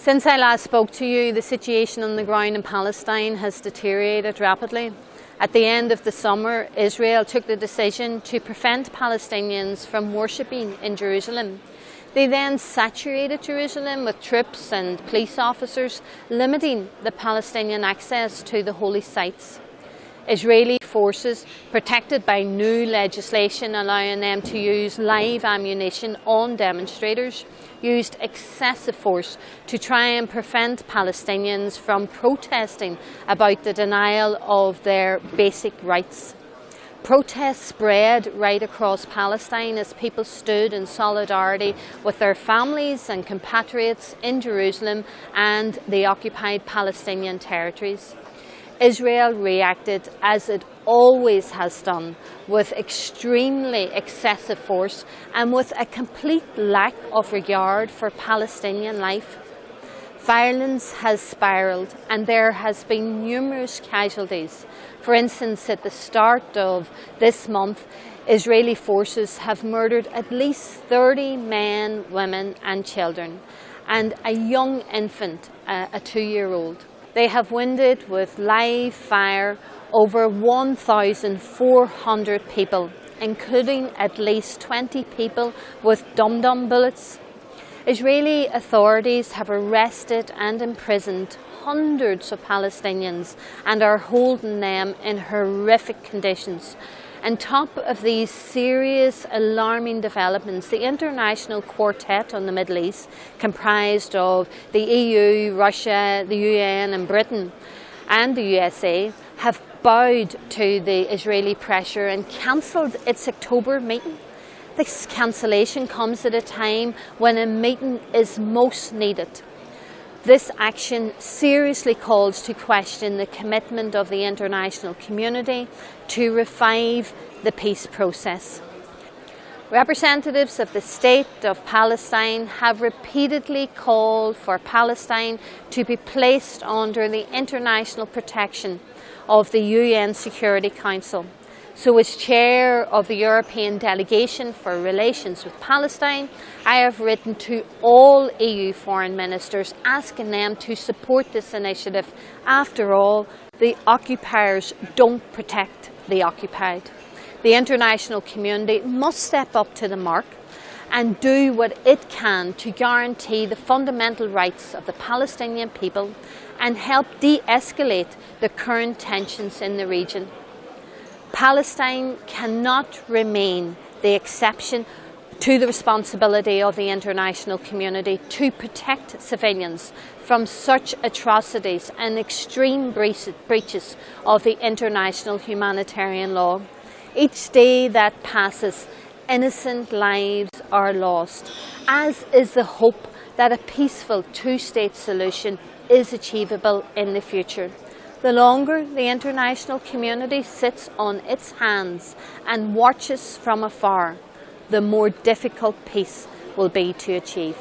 Since I last spoke to you, the situation on the ground in Palestine has deteriorated rapidly. At the end of the summer, Israel took the decision to prevent Palestinians from worshipping in Jerusalem. They then saturated Jerusalem with troops and police officers, limiting the Palestinian access to the holy sites. Israeli forces, protected by new legislation allowing them to use live ammunition on demonstrators, used excessive force to try and prevent Palestinians from protesting about the denial of their basic rights. Protests spread right across Palestine as people stood in solidarity with their families and compatriots in Jerusalem and the occupied Palestinian territories. Israel reacted as it always has done, with extremely excessive force and with a complete lack of regard for Palestinian life. Violence has spiralled and there has been numerous casualties. For instance, at the start of this month, Israeli forces have murdered at least 30 men, women and children, and a young infant, a 2-year-old. They have wounded with live fire over 1,400 people, including at least 20 people with dum-dum bullets. Israeli authorities have arrested and imprisoned hundreds of Palestinians and are holding them in horrific conditions. On top of these serious, alarming developments, the International Quartet on the Middle East, comprised of the EU, Russia, the UN and Britain and the USA, have bowed to the Israeli pressure and cancelled its October meeting. This cancellation comes at a time when a meeting is most needed. This action seriously calls to question the commitment of the international community to revive the peace process. Representatives of the State of Palestine have repeatedly called for Palestine to be placed under the international protection of the UN Security Council. So as chair of the European Delegation for Relations with Palestine, I have written to all EU foreign ministers asking them to support this initiative. After all, the occupiers don't protect the occupied. The international community must step up to the mark and do what it can to guarantee the fundamental rights of the Palestinian people and help de-escalate the current tensions in the region. Palestine cannot remain the exception to the responsibility of the international community to protect civilians from such atrocities and extreme breaches of the international humanitarian law. Each day that passes, innocent lives are lost, as is the hope that a peaceful two-state solution is achievable in the future. The longer the international community sits on its hands and watches from afar, the more difficult peace will be to achieve.